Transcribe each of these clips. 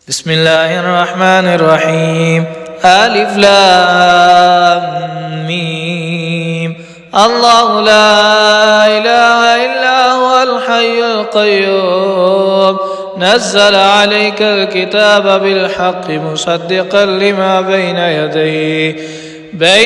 بسم الله الرحمن الرحيم. ألف لام ميم. الله لا إله إلا هو الحي القيوم نزل عليك الكتاب بالحق مصدقا لما بين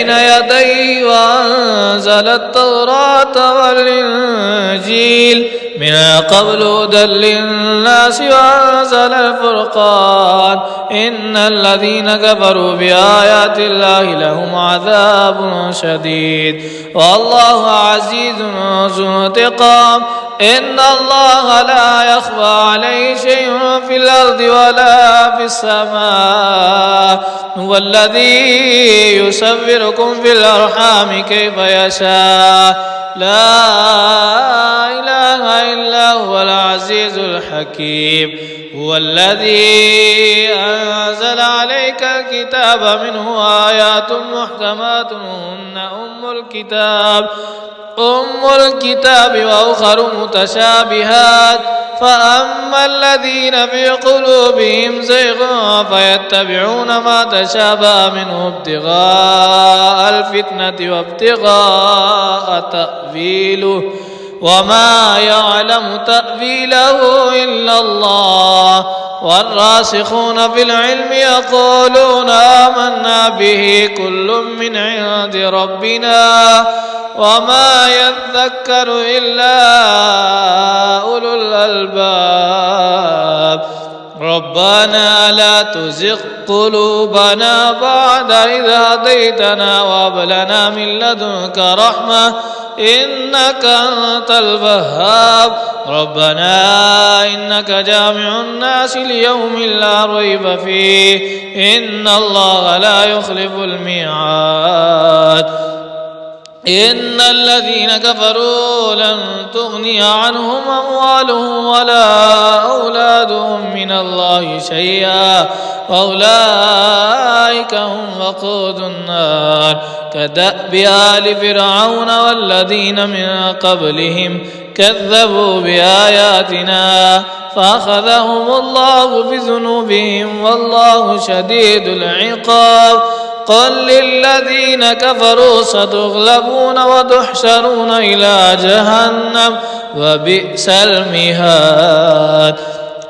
يديه وأنزل التوراة والإنجيل من قبل هدى للناس وأنزل الفرقان إن الذين كفروا بآيات الله لهم عذاب شديد والله عزيز ذو انتقام. إن الله لا يخفى عليه شيء في الأرض ولا في السماء هو الذي يصوركم في الأرحام كيف يشاء لا إله إلا هو العزيز الحكيم. هو الذي أنزل عليك الكتاب منه آيات محكمات هن أم الكتاب وأخر متشابهات فأما الذين في قلوبهم زيغ فيتبعون ما تشابه منه ابتغاء الفتنة وابتغاء تأويله وما يعلم تأويله إلا الله والراسخون في العلم يقولون آمنا به كل من عند ربنا وما يذكر إلا أولو الألباب. ربنا لا تزغ قلوبنا بعد إذ هديتنا وهب لنا من لدنك رحمة إنك أنت الوهاب. ربنا إنك جامع الناس ليوم لا ريب فيه إن الله لا يخلف الميعاد. إن الذين كفروا لن تغني عنهم أموالهم ولا أولادهم من الله شيئا وأولئك هم وقود النار كدأب آل فرعون والذين من قبلهم كذبوا بآياتنا فأخذهم الله بذنوبهم والله شديد العقاب. قل للذين كفروا ستغلبون وتحشرون إلى جهنم وبئس المهاد.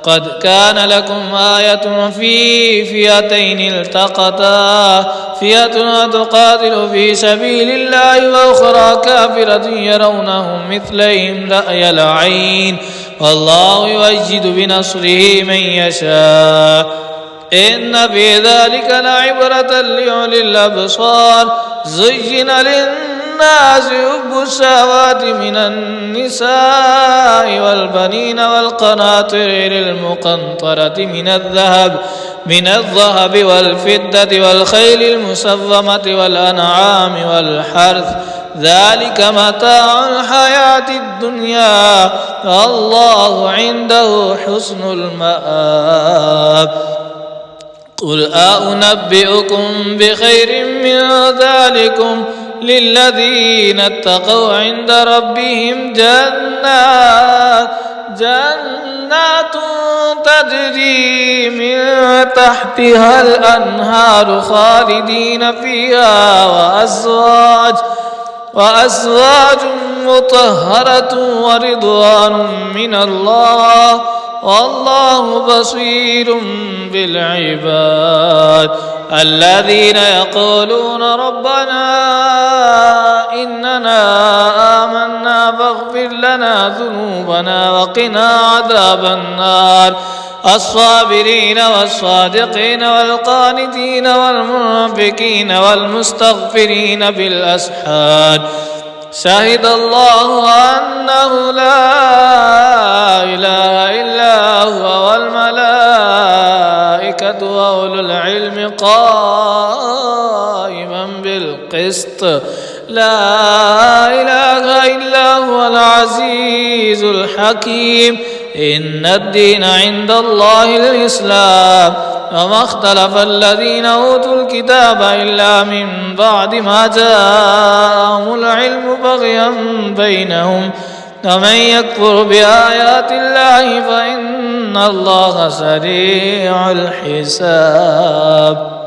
قد كان لكم آية في فئتين التقتا فئة تقاتل في سبيل الله وأخرى كافرة يرونهم مثلهم رأي العين والله يؤيد بنصره من يشاء إن في ذلك لعبرة لأولي الأبصار. زين للناس حب الشهوات من النساء والبنين والقناطير المقنطرة من الذهب والفضة والخيل المسومة والأنعام والحرث ذلك متاع الحياة الدنيا الله عنده حسن المآب. قل أنبئكم بخير من ذلكم للذين اتقوا عند ربهم جنات تجري من تحتها الأنهار خالدين فيها وأزواج مطهرة ورضوان من الله والله بصير بالعباد. الذين يقولون ربنا إننا آمنا فاغفر لنا ذنوبنا وقنا عذاب النار. الصابرين والصادقين والقانتين والمنفقين والمستغفرين بالأسحار. شهد الله أنه لا إله إلا هو والملائكة وأولو العلم قائما بالقسط لا إله إلا هو العزيز الحكيم. إن الدين عند الله الإسلام وما اختلف الذين أوتوا الكتاب إلا من بعد ما جاءهم العلم بغيا بينهم ومن يكفر بآيات الله فإن الله سريع الحساب.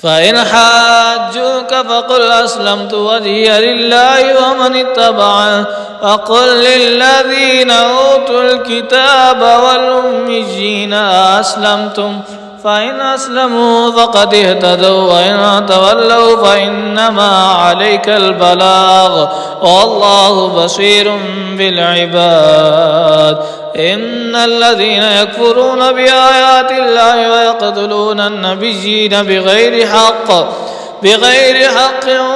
فإن حاجوك فقل أسلمت وجهي لله ومن اتبعني وقل للذين أوتوا الكتاب والأميين أسلمتم فإن أسلموا فقد اهتدوا وإن تولوا فإنما عليك البلاغ والله بصير بالعباد. إن الذين يكفرون بآيات الله ويقتلون النبيين بغير حق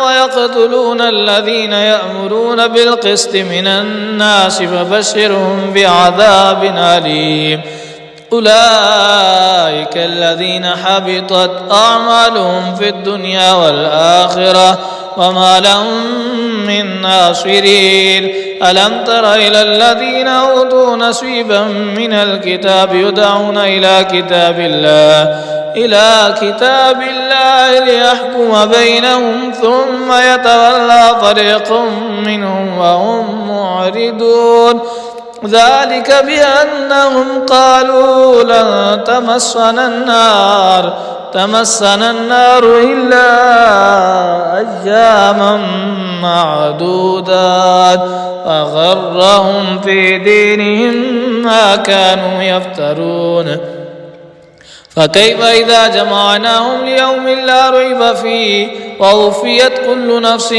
ويقتلون الذين يأمرون بالقسط من الناس فبشرهم بعذاب أليم. أولئك الذين حبطت أعمالهم في الدنيا والآخرة وما لهم من ناصرين. ألم تر إلى الذين أوتوا نصيبا من الكتاب يدعون إلى كتاب الله ليحكم بينهم ثم يتولى فريق منهم وهم معرضون. ذلك بأنهم قالوا لن تمسنا النار إلا أياما معدودات فغرهم في دينهم ما كانوا يفترون. فكيف إذا جمعناهم ليوم لا ريب فيه ووفيت كل نفس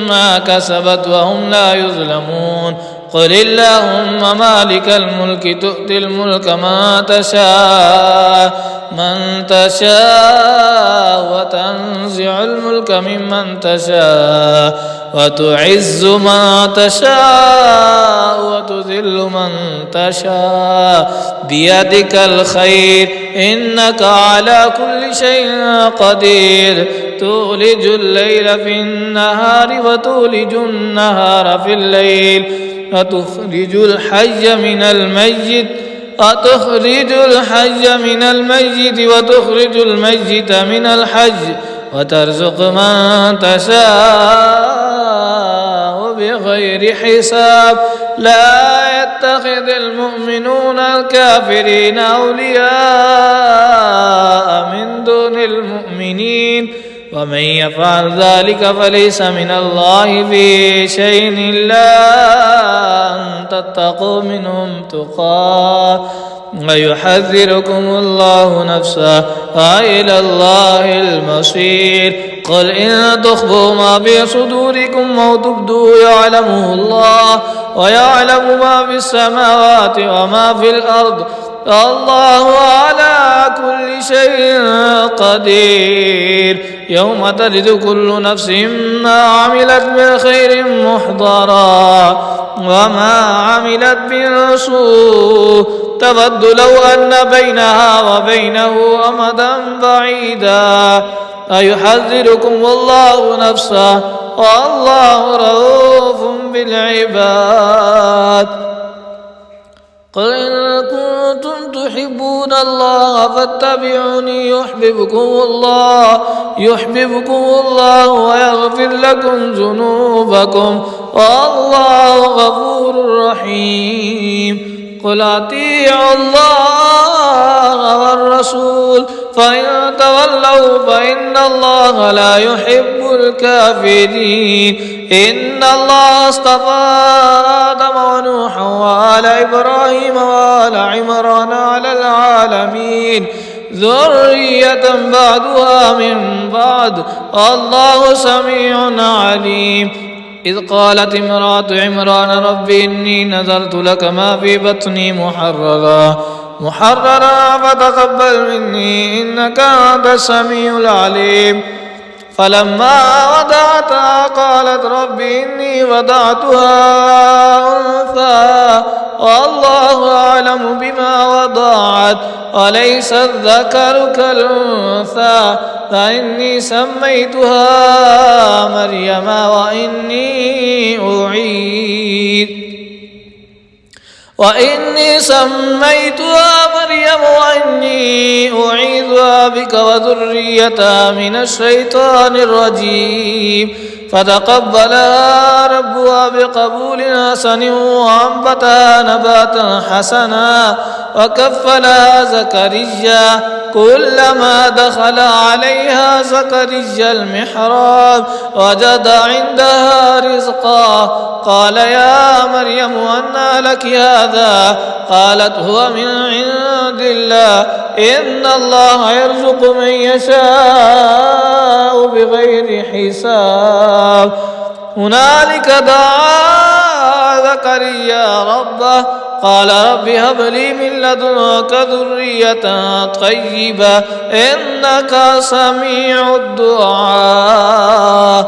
ما كسبت وهم لا يظلمون. قل اللهم مالك الملك تؤتي الملك من تشاء وتنزع الملك ممن تشاء وتعز من تشاء وتذل من تشاء بيدك الخير إنك على كل شيء قدير. تولج الليل في النهار وتولج النهار في الليل وتخرج الحي من الميت وتخرج الميت من الحي وترزق من تشاء بغير حساب. لا يتخذ المؤمنون الكافرين أولياء من دون المؤمنين ومن يفعل ذلك فليس من الله في شيء إلا أن تتقوا منهم تقاه ويحذركم الله نفسه وإلى الله المصير. قل إن تخفوا ما في صدوركم أو تبدوا يعلمه الله ويعلم ما في السماوات وما في الأرض الله على كل شيء قدير. يوم تجد كل نفس ما عملت من خير محضرا وما عملت من سوء تود لو أن بينها وبينه أمدا بعيدا. أيحذركم الله نفسه والله رؤوف بالعباد. قل إن كنتم تحبون الله فاتبعوني يحببكم الله ويغفر لكم ذنوبكم والله غفور رحيم. قل أطيعوا الله والرسول فإن تولوا فإن الله لا يحب الكافرين. إن الله اصطفى آدم ونوحا وآل إبراهيم وآل عمران على العالمين ذرية بعضها من بعض والله سميع عليم. إذ قالت امرأة عمران رب إني نذرت لك ما في بطني محررا فتقبل مني إنك أنت السميع العليم. فلما وضعتها قالت رب إني وضعتها أنثى والله أعلم بما وضعت وليس الذكر كالأنثى فإني سميتها مريم وإني أعيذها بك وذريتها من الشيطان الرجيم. فتقبلها ربها بقبول حسن وأنبتها نباتا حسنا وكفلها زكريا. كلما دخل عليها زكريا المحراب وجد عندها رزقا قال يا مريم أنى لك هذا؟ قالت هو من عند الله إن الله يرزق من يشاء بغير حساب. هنالك دعا زكريا ربه قال رب هب لي من لدنك ذرية طيبة إنك سميع الدعاء.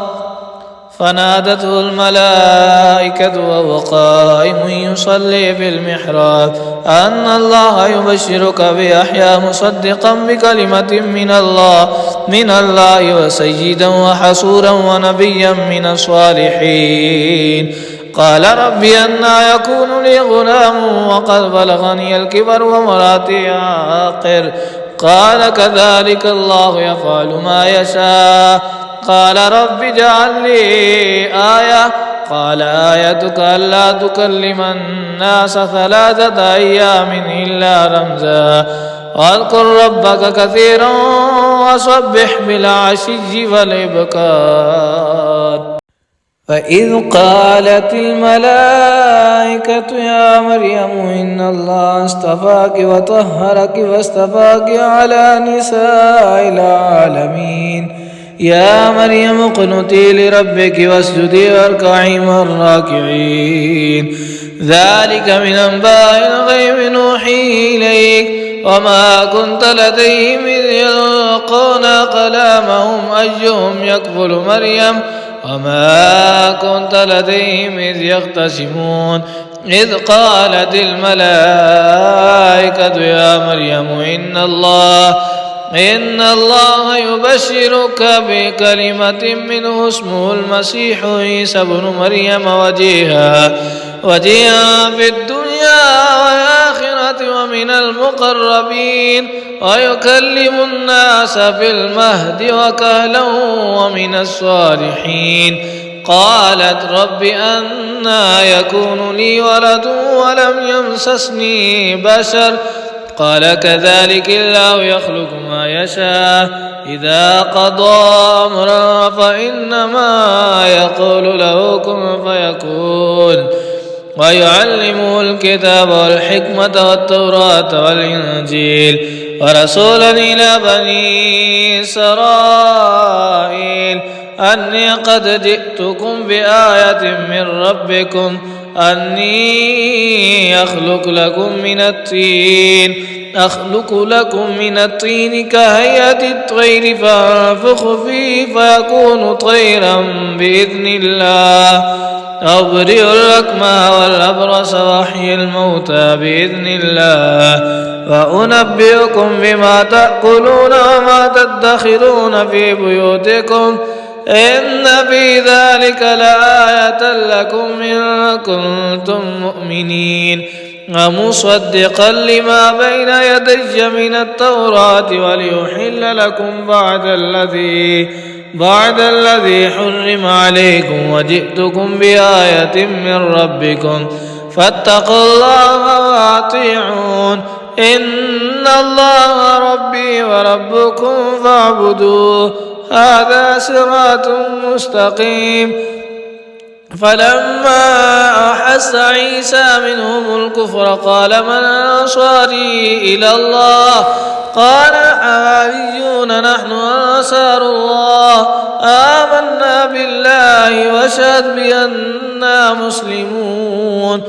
فنادته الملائكة وهو قائم يصلي في المحراب أن الله يبشرك بيحيى مصدقا بكلمة من الله وسيدا وحسورا ونبيا من الصالحين. قال رب أنى يكون لي غلام وقد بلغني الكبر وامرأتي عاقر؟ قال كذلك الله يفعل ما يشاء. قال رب اجعل لي آية. قال آيتك ألا تكلم الناس 3 أيام إلا رمزا واذكر ربك كثيرا وسبح بالعشي والإبكار. فإذ قالت الملائكة يا مريم إن الله اصطفاك وطهرك واصطفاك على نساء العالمين. يا مريم اقنتي لربك واسجدي واركعي مع الراكعين. ذلك من أنباء الغيب نوحيه إليك وما كنت لديهم إذ يلقون أقلامهم أيهم يكفل مريم وما كنت لديهم إذ يختصمون. إذ قالت الملائكة يا مريم إن الله يبشرك بكلمة منه اسمه المسيح عيسى ابن مريم وجيها في الدنيا والآخرة ومن المقربين ويكلم الناس في المهد وكهلا ومن الصالحين. قالت رب أنى يكون لي ولد ولم يمسسني بشر؟ قال كذلك الله يخلق ما يشاء إذا قضى أمرا فإنما يقول له كن فيكون. ويعلمه الكتاب والحكمة والتوراة والإنجيل ورسولا إلى بني إسرائيل أني قد جئتكم بآية من ربكم أني أخلق لكم من الطين كهيئة الطير فأنفخ فيه فيكون طيرا بإذن الله. أبرئ الأكمه والأبرص وأحيي الموتى بإذن الله. وأنبئكم بما تأكلون وما تدخرون في بيوتكم إن في ذلك لآية لكم إن كنتم مؤمنين. ومصدقا لما بين يدي من التوراة وليحل لكم بعد الذي حرم عليكم وجئتكم بآية من ربكم فاتقوا الله وأطيعون. إن الله ربي وربكم فاعبدوه هذا صراط مستقيم. فلما أحس عيسى منهم الكفر قال من أنصاري إلى الله؟ قال الحواريون نحن أنصار الله آمنا بالله واشهد بأننا مسلمون.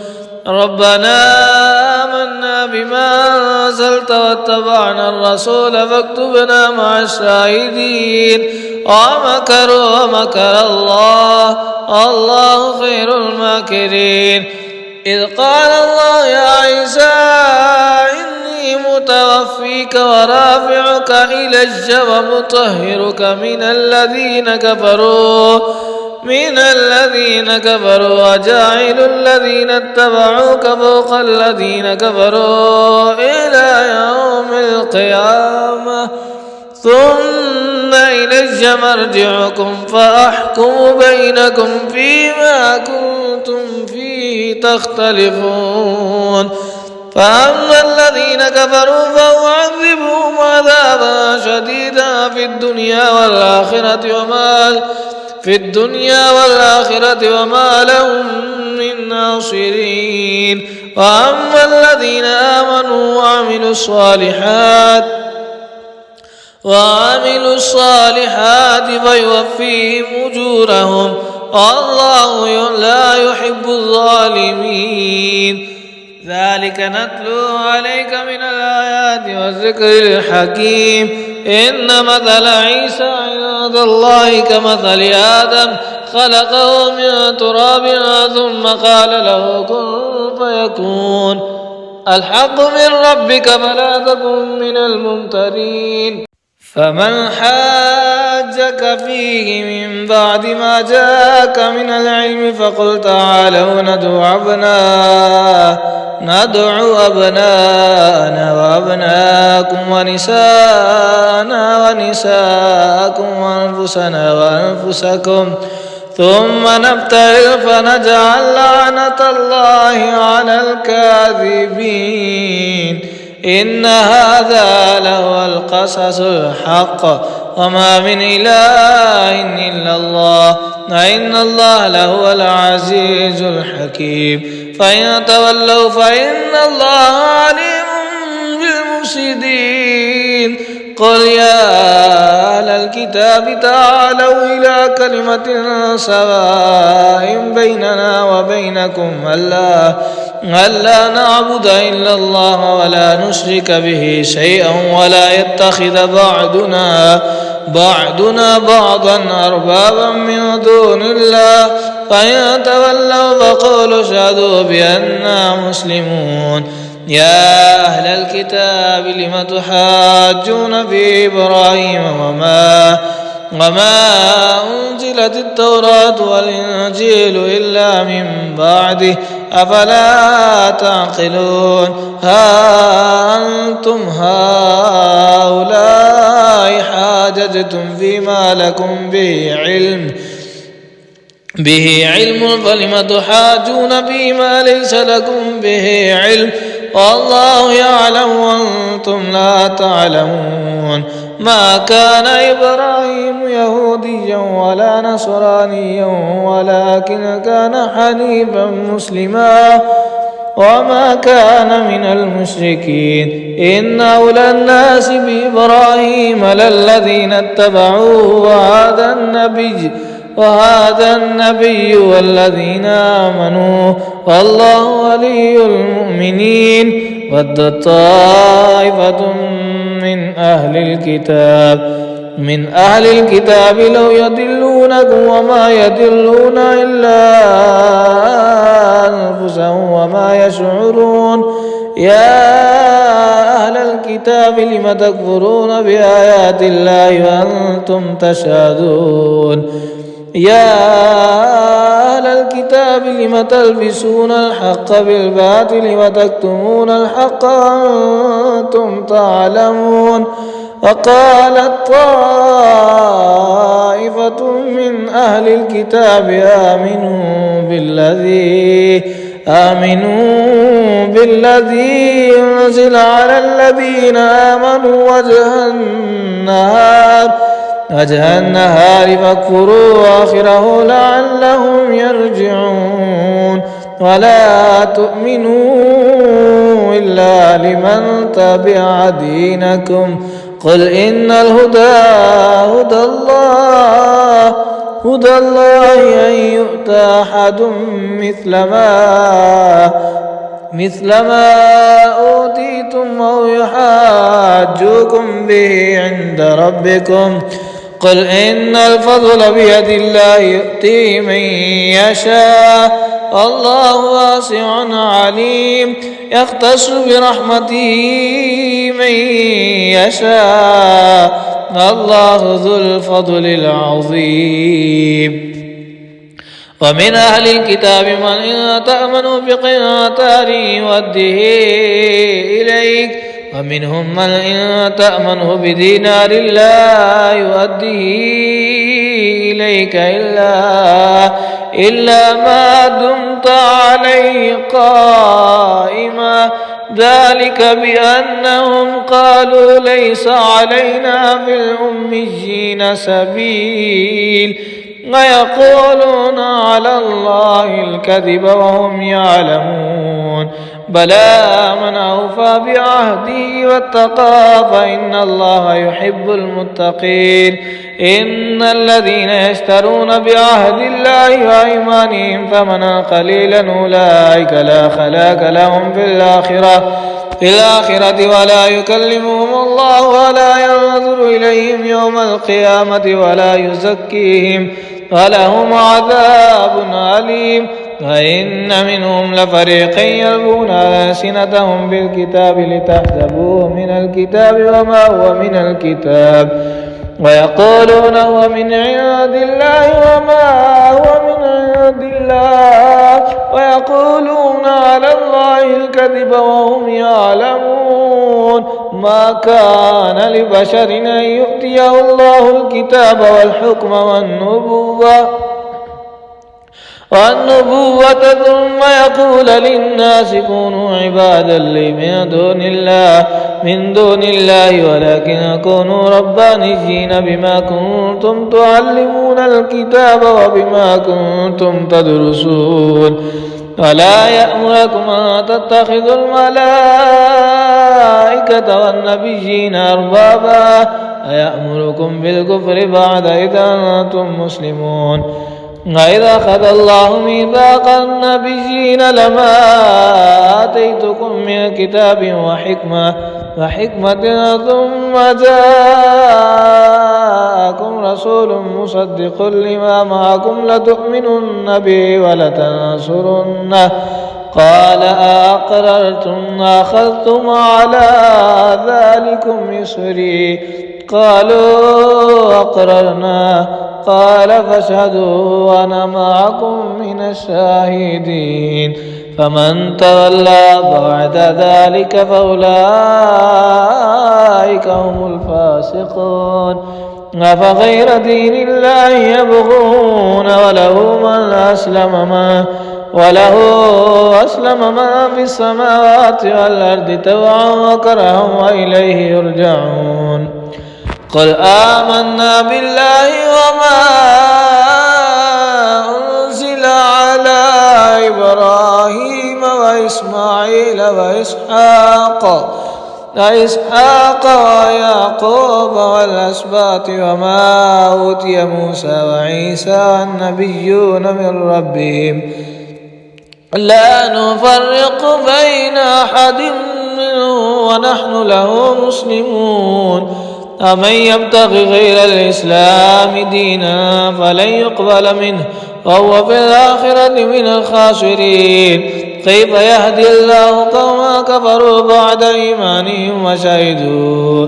ربنا آمنا بما أنزلت واتبعنا الرسول فاكتبنا مع الشاهدين. ومكروا ومكر الله خير الماكرين. إذ قال الله يا عيسى إني متوفيك ورافعك إلي ومطهرك من الذين كفروا وجاعل الذين اتبعوك فوق الذين كفروا إلى يوم القيامة. ثم إلي مرجعكم فأحكم بينكم فيما كنتم فيه تختلفون فأما الذين كفروا فأعذبهم عذابا شديدا في الدنيا والآخرة وما لهم من ناصرين وأما الذين آمنوا وعملوا الصالحات فيوفيهم أجورهم والله لا يحب الظالمين ذلك نتلو عليك من الآيات والذكر الحكيم إن مثل عيسى عند الله كمثل آدم خلقه من تراب ثم قال له كن فيكون الحق من ربك فلا تكن من الممترين فمن حاجك فيه من بعد ما جاءك من العلم فقل تعالوا ندعو أبناءنا وأبناءكم ونساءنا ونساءكم وأنفسنا وأنفسكم ثم نبتهل فنجعل لعنة الله على الكاذبين إن هذا لهو القصص الحق وما من إله إلا الله وإن الله لهو العزيز الحكيم فإن تولوا فإن الله عليم بالمفسدين قل يا أهل الكتاب تعالوا إلى كلمة سواء بيننا وبينكم ألا نعبد إلا الله ولا نشرك به شيئا ولا يتخذ بعضنا بعضا أربابا من دون الله فإن تولوا فقولوا اشهدوا بأننا مسلمون يا أهل الكتاب لم تحاجون في إبراهيم وما أنزلت التوراة والإنجيل إلا من بعده أفلا تعقلون ها أنتم هؤلاء حاججتم فيما لكم به علم فلم تحاجون فيما ليس لكم به علم والله يعلم وأنتم لا تعلمون ما كان إبراهيم يهوديا ولا نصرانيا ولكن كان حنيفا مسلما وما كان من المشركين إن أولى الناس بإبراهيم للذين اتبعوه وهذا النبي والذين آمنوا والله ولي المؤمنين ود طائفة من أهل الكتاب لو يضلونكم وما يضلون إلا أنفسهم وما يشعرون يا أهل الكتاب لم تكفرون بآيات الله وأنتم تشهدون يا أهل الكتاب لم تلبسون الحق بالباطل وتكتمون الحق وأنتم تعلمون وقالت طائفة من أهل الكتاب آمنوا بالذي أنزل على الذين آمنوا وجه النهار فاكفروا آخره لعلهم يرجعون ولا تؤمنوا إلا لمن تبع دينكم قل إن الهدى هدى الله أن يؤتى أحد مثل ما أوتيتم أو يحاجوكم به عند ربكم قل إن الفضل بيد الله يؤتيه من يشاء الله واسع عليم يختص برحمته من يشاء الله ذو الفضل العظيم ومن أهل الكتاب من إن تأمنوا بقنطار يؤده إليك ومنهم من إن تأمنه بدينار لا يؤديه إليك إلا ما دمت عليه قائما ذلك بأنهم قالوا ليس علينا في الأميين سبيل ويقولون على الله الكذب وهم يعلمون بلى من أوفى بعهده واتقى فإن الله يحب المتقين إن الذين يشترون بعهد الله وأيمانهم ثمنا قليلا أولئك لا خلاق لهم في الآخرة ولا يكلمهم الله ولا ينظر إليهم يوم القيامة ولا يزكيهم ولهم عذاب أليم وإن منهم لفريقا يلوون ألسنتهم بالكتاب لتحسبوه من الكتاب وما هو من الكتاب ويقولون هو من عند الله وما هو من عند الله ويقولون على الله الكذب وهم يعلمون ما كان لبشر أن يؤتيه الله الكتاب والحكم والنبوة ثم يقول للناس كونوا عبادا لي من دون الله ولكن كونوا ربانيين بما كنتم تعلمون الكتاب وبما كنتم تدرسون ولا يأمركم أن تتخذوا الملائكة والنبيين أربابا أيأمركم بالكفر بعد إذا أنتم مسلمون وإذا أخذ الله ميثاق النبيين لما آتيتكم من كتاب وحكمة ثم جاءكم رسول مصدق لما معكم لتؤمنن به ولتنصرنه قال أأقررتم أخذتم على ذلكم إصري قالوا أقررنا قال فاشهدوا وأنا معكم من الشاهدين فمن تولى بعد ذلك فأولئك هم الفاسقون أفغير دين الله يبغون وله أسلم ما في السماوات والأرض طوعا وكرها وإليه يرجعون قل آمنا بالله وما أنزل على إبراهيم وإسماعيل وإسحاق ويعقوب والأسباط وما أوتي موسى وعيسى والنبيون من ربهم لا نفرق بين أحد منهم ونحن له مسلمون أمن يبتغي غير الإسلام دينا فلن يقبل منه وهو في الآخرة من الخاسرين كيف يهدي الله قوما كفروا بعد إيمانهم وشهدوا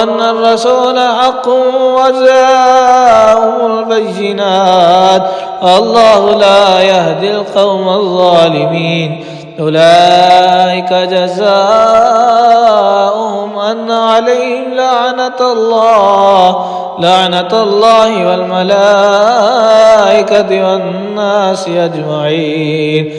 أن الرسول حق وجاءهم البينات الله لا يهدي القوم الظالمين أولئك جزاؤهم أن عليهم لعنة الله والملائكة والناس أجمعين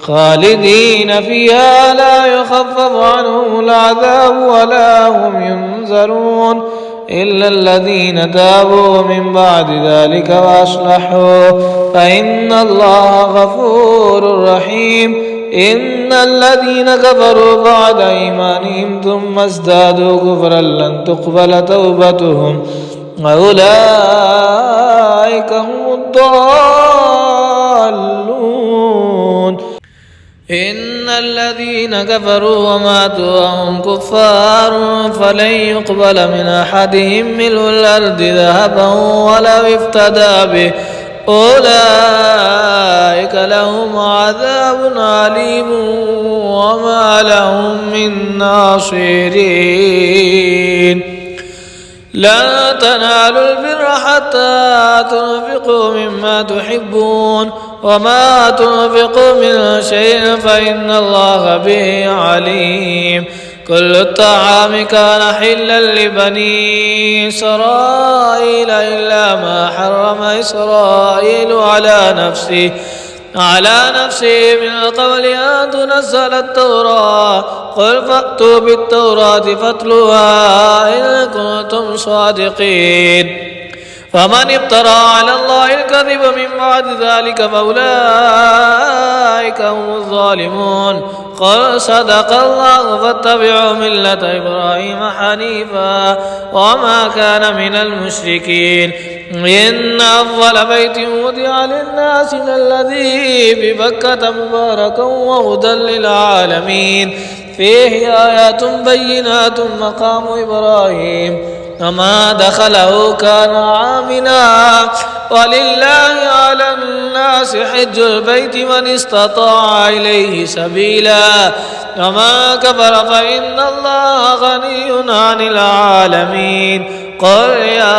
خالدين فيها لا يخفف عنهم العذاب ولا هم ينذرون إلا الذين تابوا من بعد ذلك وأصلحوا فإن الله غفور رحيم إن الذين كفروا بعد إيمانهم ثم ازدادوا كفرا لن تقبل توبتهم وأولئك هم الضالون إن الذين كفروا وماتوا وهم كفار فلن يقبل من أحدهم ملء الأرض ذهبا ولو افتدى به أولئك لهم عذاب أليم وما لهم من ناصرين لن تنالوا البر حتى تنفقوا مما تحبون وما تنفقوا من شيء فإن الله به عليم كل الطعام كان حلا لبني إسرائيل إلا ما حرم إسرائيل على نفسه من قبل أن تنزل التوراة قل فأتوا بالتوراة فاتلوها إن كنتم صادقين فمن افترى على الله الكذب من بعد ذلك فأولئك هم الظالمون قل صدق الله فاتبعوا ملة إبراهيم حنيفا وما كان من المشركين إن أول بيت وضع للناس الذي ببكة مباركا وهدى للعالمين فيه آيات بينات مقام إبراهيم وما دخله كان آمنا ولله على الناس حج البيت من استطاع إليه سبيلا وما كفر فإن الله غني عن العالمين قل يا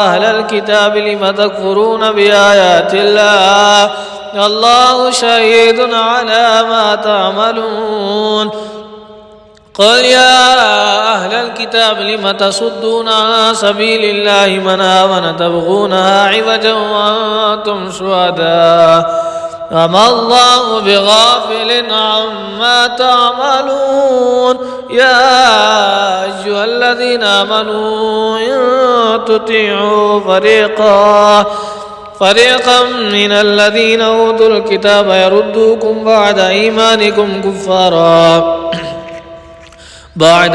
أهل الكتاب لم تكفرون بآيات الله الله شهيد على ما تعملون قل يا أهل الكتاب لم تصدون عن سبيل الله من آمن تبغونها عوجا وأنتم شهداء وما الله بغافل عما تعملون يا أيها الذين آمنوا إن تطيعوا فريقا من الذين أوتوا الكتاب يردوكم بعد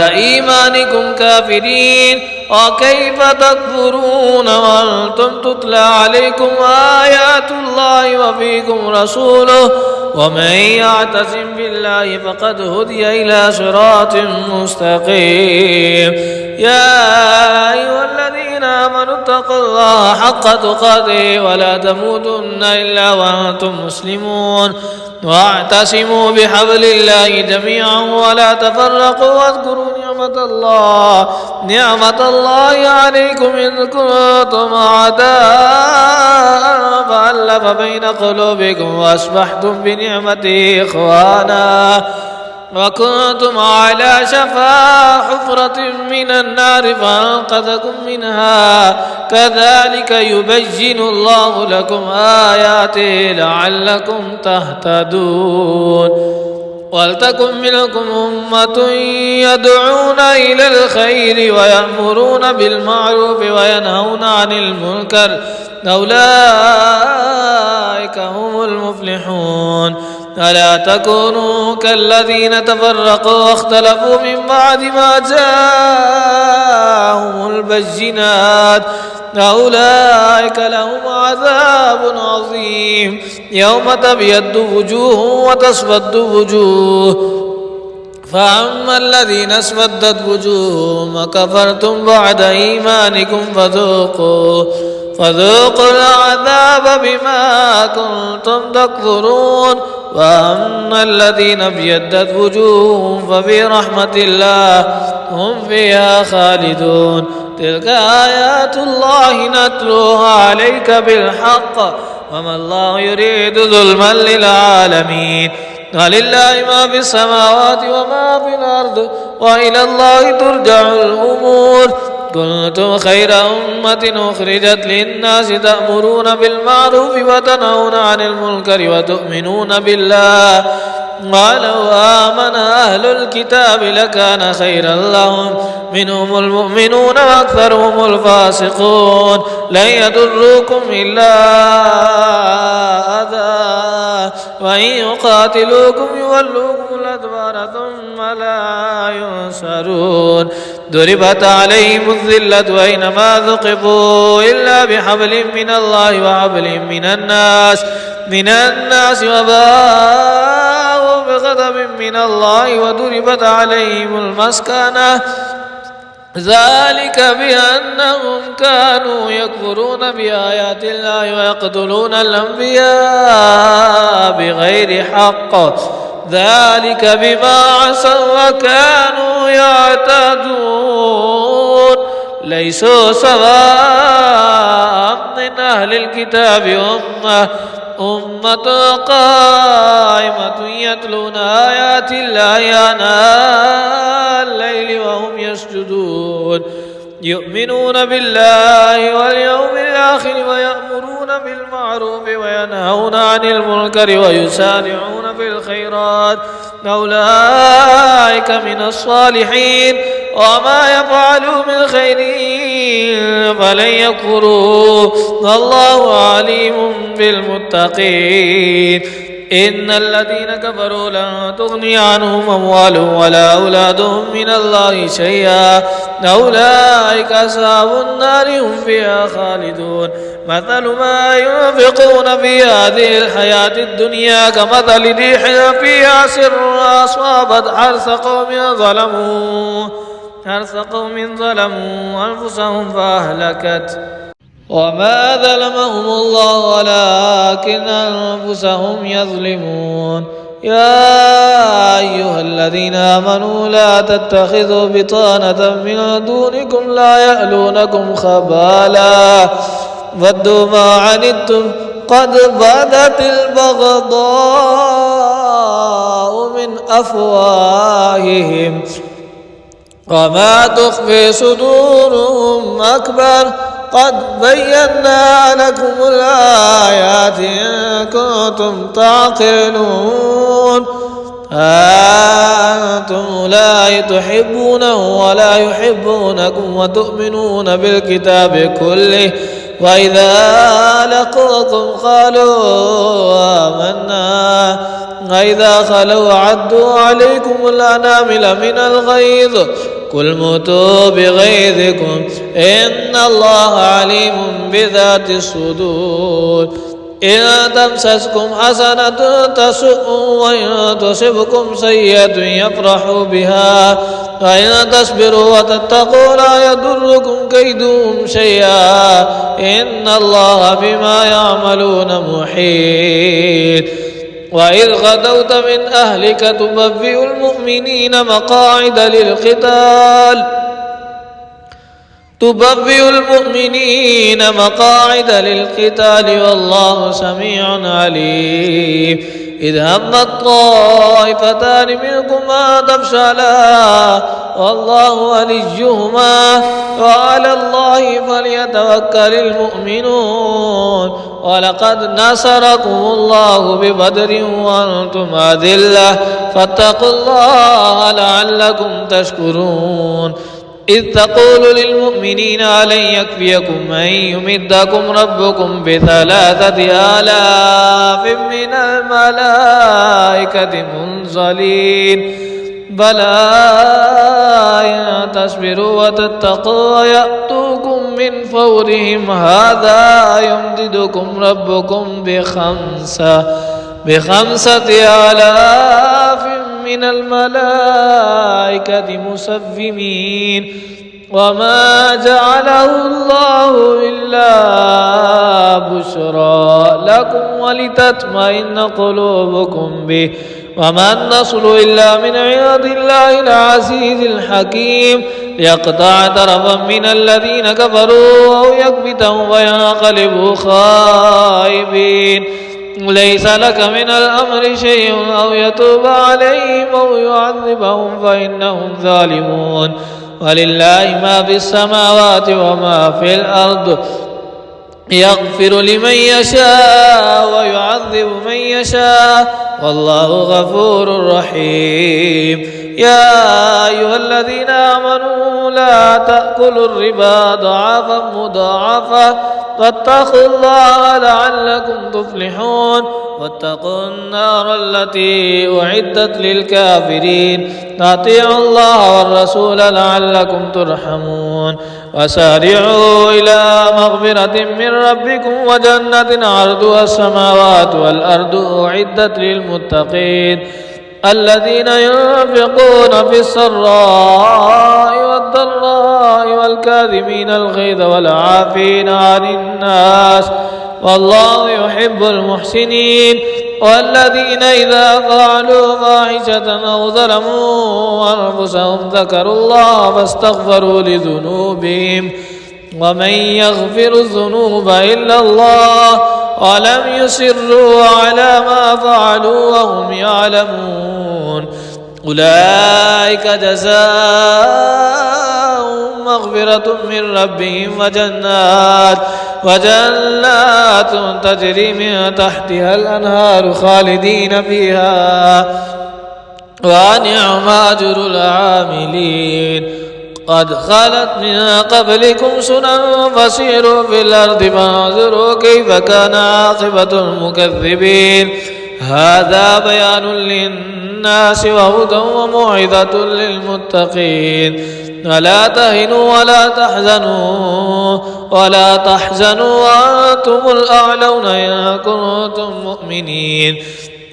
إيمانكم كافرين وكيف تكفرون وأنتم تتلى عليكم آيات الله وفيكم رسوله ومن يعتصم بالله فقد هدي إلى صراط مستقيم يا أيها الذين آمنوا اتقوا الله حق تقاته ولا تموتن إلا وأنتم مسلمون واعتصموا بحبل الله جميعا ولا تفرقوا واذكروا نعمة الله عليكم إذ كنتم أعداء فألف بين قلوبكم وأصبحتم بنعمته إخوانا وكنتم على شفا حفرة من النار فأنقذكم منها كذلك يبين الله لكم آياته لعلكم تهتدون ولتكن منكم أمة يدعون إلى الخير ويأمرون بالمعروف وينهون عن المنكر أولئك هم المفلحون ألا تكونوا كالذين تفرقوا واختلفوا من بعد ما جاءهم البينات أولئك لهم عذاب عظيم يوم تبيض وجوه وتسود وجوه فأما الذين اسودت وجوههم وكفرتم بعد إيمانكم فذوقوا العذاب بما كنتم تكفرون وأما الذين ابيضت وجوههم ففي رحمة الله هم فيها خالدون تلك آيات الله نتلوها عليك بالحق وما الله يريد ظلما للعالمين ولله ما في السماوات وما في الأرض وإلى الله ترجع الأمور كنتم خير أمة أخرجت للناس تأمرون بالمعروف وتنهون عن المنكر وتؤمنون بالله ولو آمن أهل الكتاب لكان خيرا لهم منهم المؤمنون وأكثرهم الفاسقون لن يضروكم إلا أذى وإن يقاتلوكم يولوكم الأدبار ثم لا ينصرون ضربت عليهم الذلة أينما ثقفوا إلا بحبل من الله وحبل من الناس وباءوا بغضب من الله وضربت عليهم المسكنة ذلك بأنهم كانوا يكفرون بآيات الله ويقتلون الأنبياء بغير حق ذلك بما عصوا وكانوا يعتدون ليسوا سواء من أهل الكتاب أمة قائمة يتلون آيات الله آناء الليل وهم يسجدون يؤمنون بالله واليوم الآخر ويأمرون بالمعروف وينهون عن المنكر ويسارعون في الخيرات أولئك من الصالحين وما يفعلوا من خير فلن يكفروا والله عليم بالمتقين إن الذين كفروا لن تغني عنهم أموالهم ولا أولادهم من الله شيئا أولئك أصحاب النار هم فيها خالدون مثل ما ينفقون في هذه الحياة الدنيا كمثل ريح فيها سر أصابت حرث قوم ظلموا أنفسهم فأهلكت وما ظلمهم الله ولكن أنفسهم يظلمون يا أيها الذين آمنوا لا تتخذوا بطانة من دونكم لا يألونكم خبالا ودوا ما عنتم قد بدت البغضاء من أفواههم وما تخفي صدورهم أكبر قد بينا لكم الآيات إن كنتم تعقلون أنتم لا تحبونه ولا يحبونكم وتؤمنون بالكتاب كله وإذا لقوكم قالوا آمنا وإذا خلوا عدوا عليكم الأنامل من الغيظ قل موتوا بغيظكم إن الله عليم بذات الصدور إن تمسسكم حسنة تسؤهم وإن تصبكم سيئة يفرحوا بها وإن تصبروا وتتقوا لا يضركم كيدهم شيئا إن الله بما يعملون محيط وإذ غدوت من أهلك تبوئ المؤمنين مقاعد للقتال والله سميع عليم إذ همت طائفتان منكم أن تفشلا والله وليهما وعلى الله فليتوكل المؤمنون ولقد نصركم الله ببدر وأنتم أذلة فاتقوا الله لعلكم تشكرون إذ تقول للمؤمنين ألن يكفيكم أن يمدكم ربكم ب3,000 من الملائكة منزلين بلى إن تصبروا وتتقوا ويأتوكم من فورهم هذا يمددكم ربكم ب5,000 من الملائكة مسومين وما جعله الله إلا بشرى لكم ولتطمئن قلوبكم به وما النصر إلا من عند الله العزيز الحكيم ليقطع طرفا من الذين كفروا أو يكبتهم وينقلبوا خائبين ليس لك من الأمر شيء أو يتوب عليهم أو يعذبهم فإنهم ظالمون ولله ما في السماوات وما في الأرض يغفر لمن يشاء ويعذب من يشاء والله غفور رحيم يا أيها الذين آمنوا لا تأكلوا الربا ضعافا مضاعفا واتقوا الله لعلكم تفلحون واتقوا النار التي أعدت للكافرين أطيعوا الله والرسول لعلكم ترحمون وسارعوا إلى مغفرة من ربكم وجنة عرضها السماوات والأرض أعدت للمتقين الذين ينفقون في السراء والضراء والكاظمين الغيظ والعافين عن الناس والله يحب المحسنين والذين إذا فعلوا فاحشة أو ظلموا أنفسهم ذكروا الله فاستغفروا لذنوبهم ومن يغفر الذنوب إلا الله ولم يصروا على ما فعلوا وهم يعلمون أولئك جزاؤهم مغفرة من ربهم وجنات تجري من تحتها الأنهار خالدين فيها ونعم أجر العاملين قد خلت من قبلكم سنن فسيروا في الأرض فانظروا كيف كان عاقبة المكذبين هذا بيان للناس وهدى وموعظة للمتقين ولا تهنوا ولا تحزنوا وأنتم الأعلون إن كنتم مؤمنين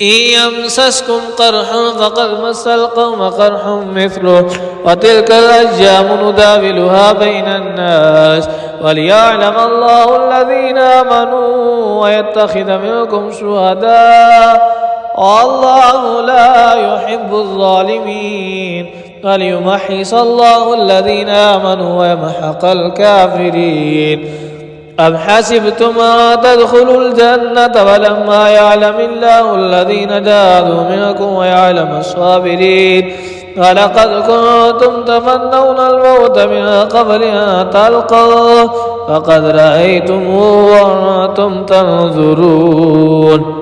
إن يمسسكم قرح فقد مس القوم قرح مثله وتلك الأيام نداولها بين الناس وليعلم الله الذين آمنوا ويتخذ منكم شهداء والله لا يحب الظالمين وليمحص الله الذين آمنوا ويمحق الكافرين أم حسبتم أن تدخلوا الجنة ولما يعلم الله الذين جاهدوا منكم ويعلم الصابرين ولقد كنتم تمنون الموت من قبل أن تلقوه فقد رأيتموه وأنتم تنظرون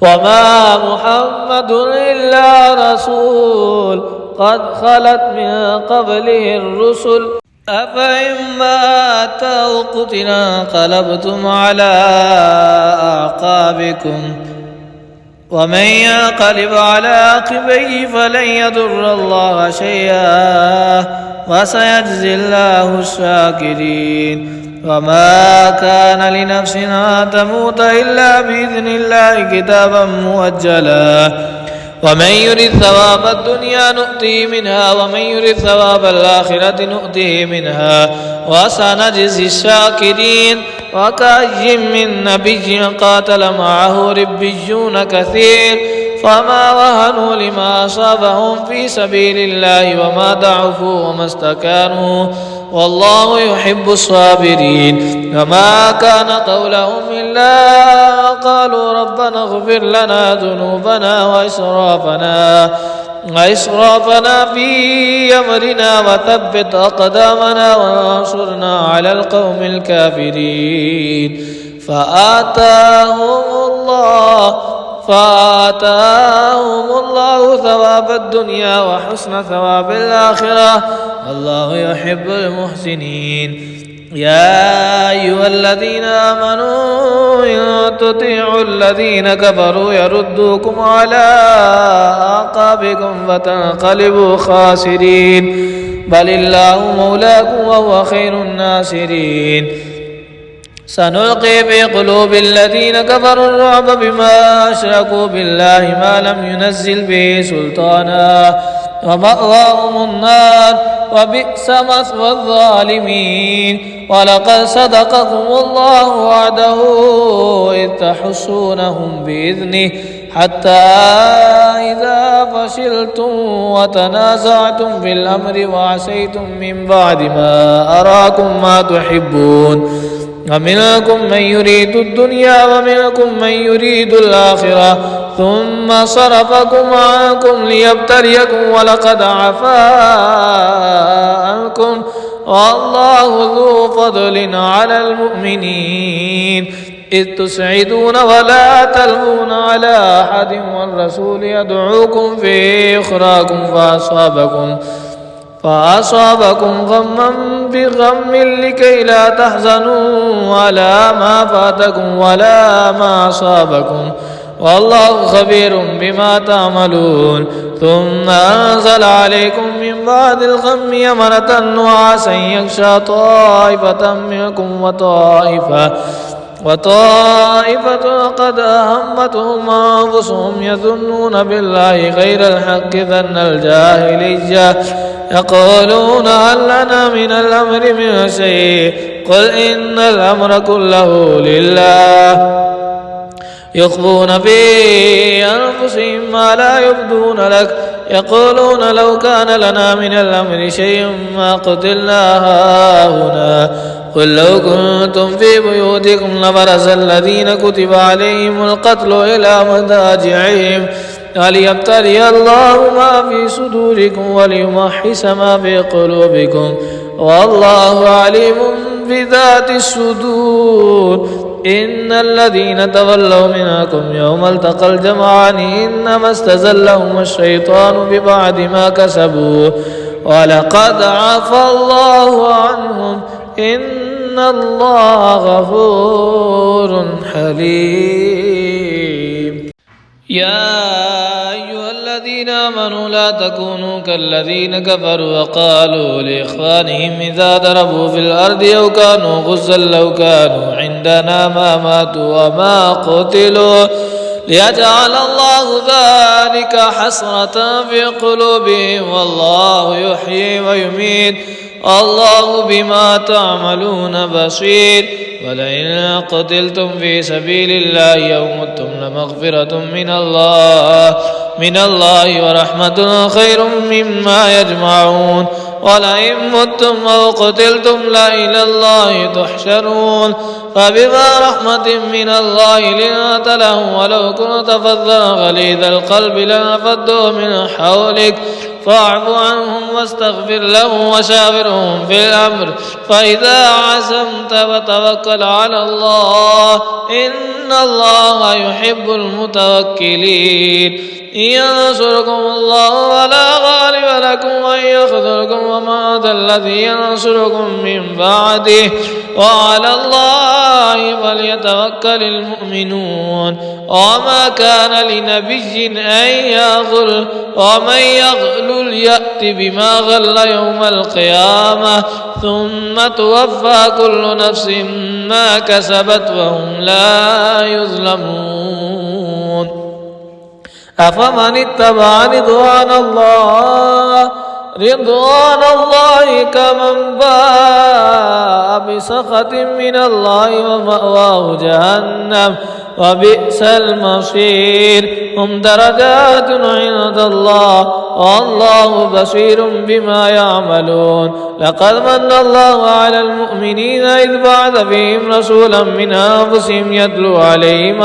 وما محمد إلا رسول قد خلت من قبله الرسل أفإن مات أو قتل انقلبتم على أعقابكم ومن ينقلب على عقبيه فلن يضر الله شيئا وسيجزي الله الشاكرين وما كان لنفس أن تموت إلا بإذن الله كتابا مؤجلا ومن يرد ثواب الدنيا نؤتيه منها ومن يرد ثواب الآخرة نؤتيه منها وسنجزي الشاكرين وكأي من نبي قاتل معه ربيون كثير فما وهنوا لما أصابهم في سبيل الله وما ضعفوا وما استكانوا والله يحب الصابرين وما كان قولهم إلا قالوا ربنا اغفر لنا ذنوبنا وإسرافنا في أمرنا وثبت أقدامنا وانصرنا على القوم الكافرين فآتاهم الله ثواب الدنيا وحسن ثواب الآخرة والله يحب المحسنين يا أيها الذين آمنوا إن تطيعوا الذين كفروا يردوكم على أعقابكم فتنقلبوا خاسرين بل الله مولاكم وهو خير الناصرين سنلقي في قلوب الذين كفروا الرعب بما أشركوا بالله ما لم ينزل به سلطانا ومأواهم النار وبئس مثوى الظالمين ولقد صدقكم الله وعده إذ تحسونهم بإذنه حتى إذا فشلتم وتنازعتم في الأمر وعصيتم من بعد ما أراكم ما تحبون ومنكم من يريد الدنيا ومنكم من يريد الآخرة ثم صرفكم عنكم ليبتليكم ولقد عفا عنكم والله ذو فضل على المؤمنين إذ تسعدون ولا تلوون على أحد والرسول يدعوكم في أخراكم فأصابكم غما بغم لكي لا تحزنوا على ما فاتكم ولا ما أصابكم والله خبير بما تعملون ثم أنزل عليكم من بعد الغم يمنة نعاسا يغشى طائفة منكم وطائفة قد أهمتهم أنفسهم يظنون بالله غير الحق ظن الجاهلية يقولون هل لنا من الأمر من شيء قل إن الأمر كله لله يخفون في أنفسهم ما لا يبدون لك يقولون لو كان لنا من الأمر شيء ما قتلنا هاهنا قل لو كنتم في بيوتكم لبرز الذين كتب عليهم القتل إلى مضاجعهم وليبتلي الله ما في صدوركم وليمحص ما في قلوبكم والله عليم بذات الصدور إن الذين تولوا منكم يوم التقى الجمعان إنما استزلهم الشيطان ببعد ما كسبوا ولقد عفى الله عنهم إن الله غفور حليم. يا أيها الذين آمنوا لا تكونوا كالذين كفروا وقالوا لإخوانهم إذا ضربوا في الأرض أو كانوا غزا لو كانوا عندنا ما ماتوا وما قتلوا ليجعل الله ذلك حسرة في قلوبهم والله يحيي ويميت الله بما تعملون بصير. ولئن قتلتم في سبيل الله أو متم لمغفرة من الله ورحمة خير مما يجمعون. ولئن متم أو قتلتم لإلى الله تحشرون. فبما رحمة من الله لنت لهم ولو كنت فظا غليظ القلب لانفضوا من حولك فاعف عنهم واستغفر لهم وشاورهم في الأمر فإذا عزمت فتوكل على الله إن الله يحب المتوكلين. إن ينصركم الله فلا غالب لكم وإن يخذلكم وما ذا الذي ينصركم من بعده وعلى الله فليتوكل المؤمنون. وما كان لنبي أن يغل ومن يغل يأت بما غل يوم القيامة ثم توفى كل نفس ما كسبت وهم لا يظلمون. أفمن اتبع رضوان الله كمن باء بسخط من الله ومأواه جهنم وبئس المصير. هم درجات عند الله والله بصير بما يعملون. لقد من الله على المؤمنين إذ بعث فيهم رسولا من أنفسهم يتلو عليهم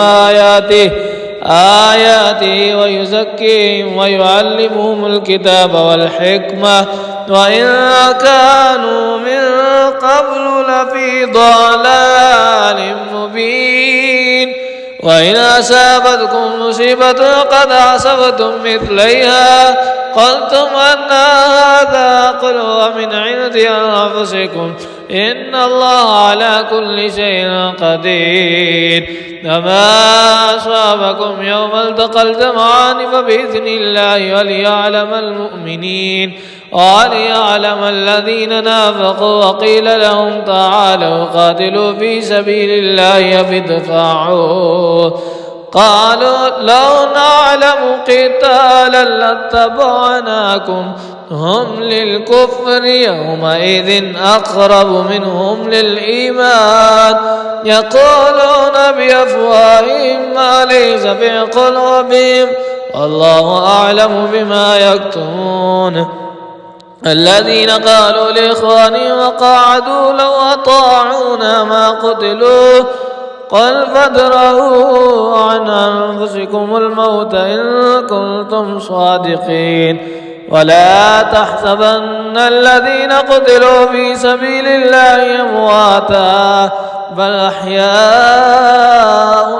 آياته ويزكيهم ويعلمهم الكتاب والحكمة وإن كانوا من قبل لفي ضلال مبين. وإن أصابتكم مصيبة قد أصبتم مثليها قلتم أن هذا قل هو من عند أنفسكم إن الله على كل شيء قدير. وما أصابكم يوم التقى الجمعان فبإذن الله وليعلم المؤمنين وليعلم الذين نافقوا. وقيل لهم تعالوا قاتلوا في سبيل الله فادفعوا قالوا لو نعلم قتالا لاتبعناكم هم للكفر يومئذ أقرب منهم للإيمان يقولون بأفواههم ما ليس في قلوبهم والله أعلم بما يكتمون. الذين قالوا لإخوانهم وقاعدوا لو أطاعونا ما قتلوا قل فادرءوا عن أنفسكم الموت إن كنتم صادقين. ولا تحسبن الذين قتلوا في سبيل الله أمواتا بل أحياء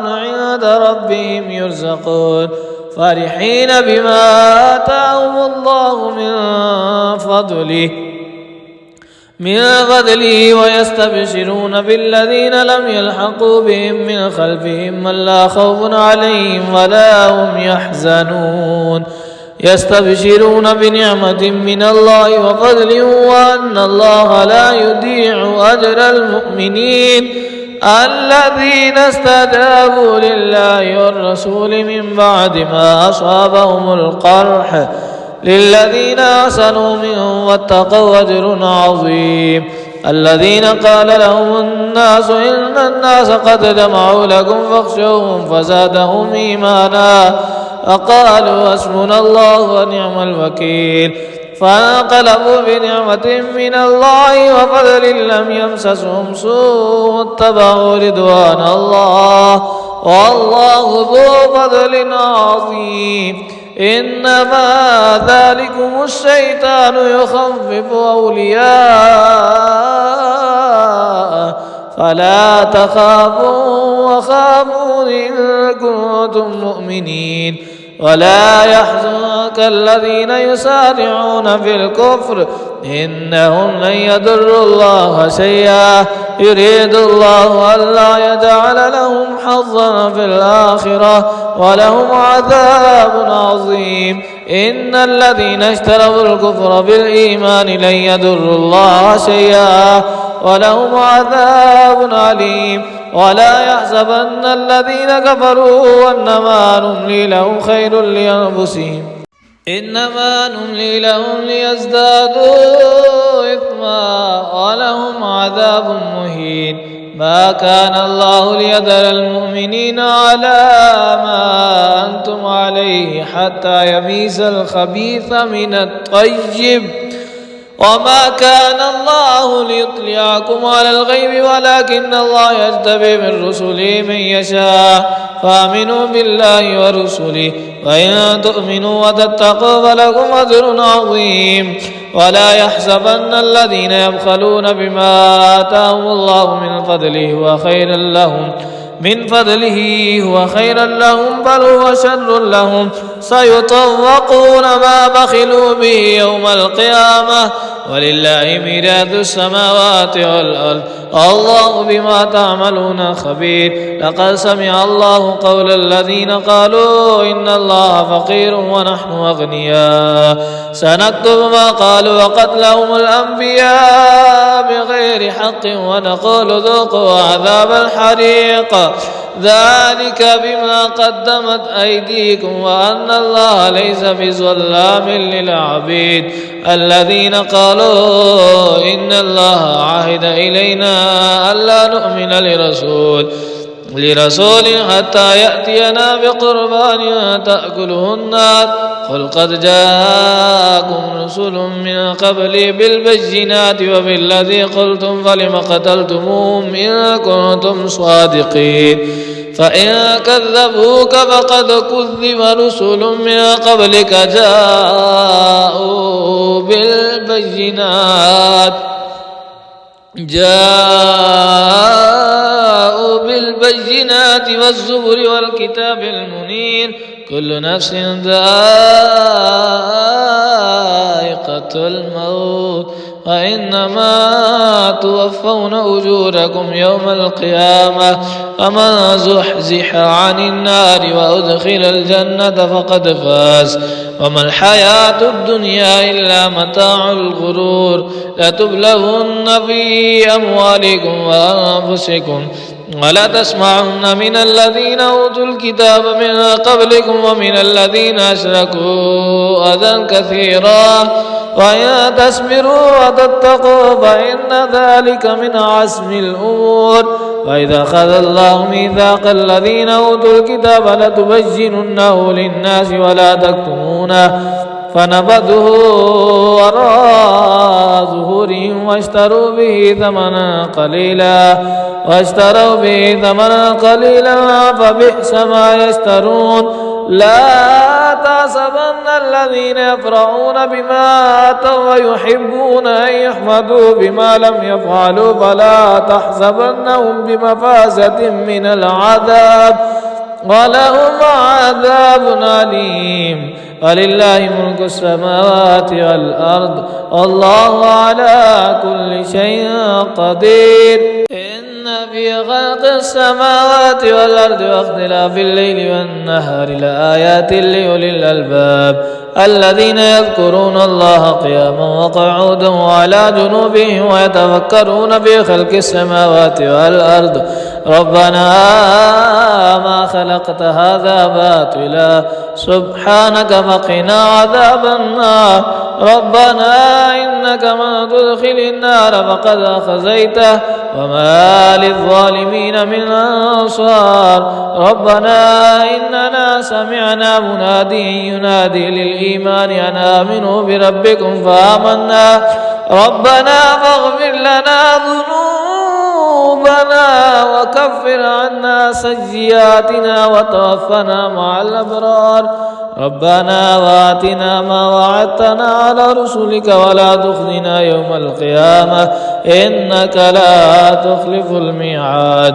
عند ربهم يرزقون فرحين بما آتاهم الله من فضله ويستبشرون بالذين لم يلحقوا بهم من خلفهم من لا خوف عليهم ولا هم يحزنون. يستبشرون بنعمة من الله وفضل وأن الله لا يضيع أجر المؤمنين الذين استجابوا لله والرسول من بعد ما أصابهم القرح للذين أحسنوا منهم واتقوا أجر عظيم. الذين قال لهم الناس إن الناس قد جمعوا لكم فاخشوهم فزادهم إيمانا فقالوا حسبنا الله ونعم الوكيل. فانقلبوا بنعمة من الله وفضل لم يمسسهم سوء واتبعوا رضوان الله والله ذو فضل عظيم. إنما ذلكم الشيطان يخوف أولياءه فلا تخافوا وخافون إن كنتم مؤمنين. ولا يحزنك الذين يسارعون في الكفر إنهم لن يضروا الله شيئا يريد الله ألا يجعل لهم حظا في الآخرة ولهم عذاب عظيم. إن الذين اشتروا الكفر بالإيمان لن يضروا الله شيئا ولهم عذاب عليم. ولا يحسبن الذين كفروا أنما نملي لهم خير لأنفسهم إنما نملي لهم ليزدادوا إثما ولهم عذاب مهين. ما كان الله ليذر المؤمنين على ما أنتم عليه حتى يميز الخبيث من الطيب وما كان الله ليطلعكم على الغيب ولكن الله يجتبي من رسله من يشاء. فآمنوا بالله ورسله وإن تؤمنوا وتتقوا فلكم أجر عظيم. ولا يحسبن الذين يبخلون بما آتاهم الله من فضله هو خيرا لهم بل هو شر لهم سيطوقون ما بخلوا به يوم القيامة ولله ميراث السماوات والأرض الله بما تعملون خبير. لقد سمع الله قول الذين قالوا إن الله فقير ونحن أغنياء سنكتب ما قالوا وقتلهم الأنبياء بغير حق ونقول ذوقوا عذاب الحريق ذلك بما قدمت أيديكم وأن الله ليس بظلام للعبيد. الذين قالوا إن الله عهد إلينا ألا نؤمن لرسول حتى يأتينا بقربان تأكله النار قل قد جاءكم رسل من قبلي بالبينات وبالذي قلتم فلم قتلتموهم إن كنتم صادقين. فإن كذبوك فقد كذب رسل من قبلك جاءوا بالبينات والزبر والكتاب المنير كل نفس ذائقة الموت وإنما توفون أجوركم يوم القيامة فمن زحزح عن النار وأدخل الجنة فقد فاز وما الحياة الدنيا إلا متاع الغرور. لتبلغن في أموالكم وأنفسكم ولا تسمعن من الذين أوتوا الكتاب من قبلكم ومن الذين أشركوا أذى كثيرا وإن تصبروا وتتقوا فإن ذلك من عزم الأمور. وإذا أخذ الله ميثاق الذين أوتوا الكتاب لتبيننه للناس ولا تكتمونه فنبذوه وراء ظهورهم واشتروا به ثمنا قليلا فبئس ما يشترون. لا تحسبن الذين يفرحون بما آتوا ويحبون أن يحمدوا بما لم يفعلوا فلا تحسبنهم بمفازة من العذاب ولهم عذاب أليم. ولله ملك السماوات والأرض والله على كل شيء قدير. إن في خلق السماوات والأرض واختلاف الليل والنهار لآيات لأولي الألباب الذين يذكرون الله قياما وقعودا وعلى جنوبهم ويتفكرون في خلق السماوات والأرض ربنا ما خلقت هذا باطلا سبحانك فقنا عذاب النار. ربنا إنك من تدخل النار فقد أخزيته وما للظالمين من أنصار. ربنا إننا سمعنا مناديا ينادي للإيمان أن آمنوا بربكم فآمنا ربنا فاغفر لنا ذنوبنا وكفر عنا سيئاتنا وتوفنا مع الأبرار. ربنا وآتنا ما وعدتنا على رسلك ولا تخزنا يوم القيامة إنك لا تخلف الميعاد.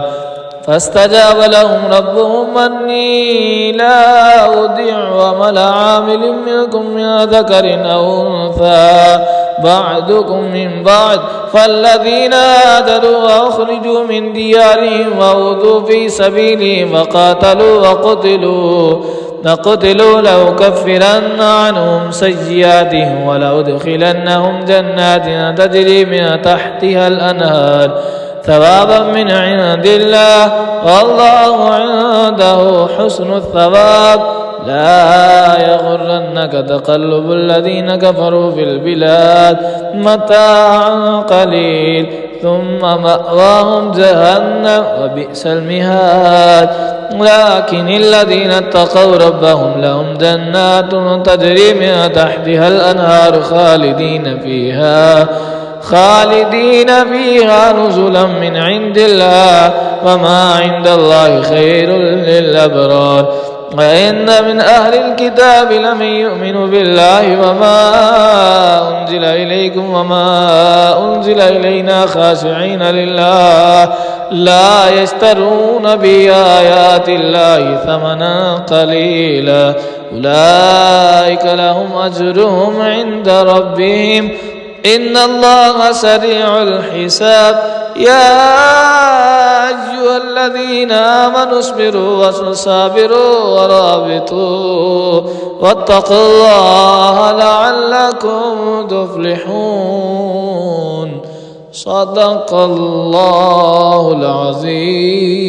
فاستجاب لهم ربهم أني لا أضيع عمل عامل منكم من ذكر أو أنثى بعدكم من بعد فالذين هاجروا وأخرجوا من ديارهم وأوذوا في سبيلي وقاتلوا وقتلوا لأكفرن عنهم سيئاتهم ولأدخلنهم جنات تجري من تحتها الأنهار ثوابا من عند الله والله عنده حسن الثواب. لا يغرنك تقلب الذين كفروا في البلاد متاع قليل ثم مأواهم جهنم وبئس المهاد. لكن الذين اتقوا ربهم لهم جنات تجري من تحتها الأنهار خالدين فيها نزلا من عند الله وما عند الله خير للأبرار. وإن من أهل الكتاب لمن يؤمن بالله وما أنزل إليكم وما أنزل إلينا خاشعين لله لا يشترون بآيات الله ثمنا قليلا أولئك لهم أجرهم عند ربهم إن الله سريع الحساب. يا أيها الذين آمنوا اصبروا وصابروا ورابطوا واتقوا الله لعلكم تفلحون. صدق الله العظيم.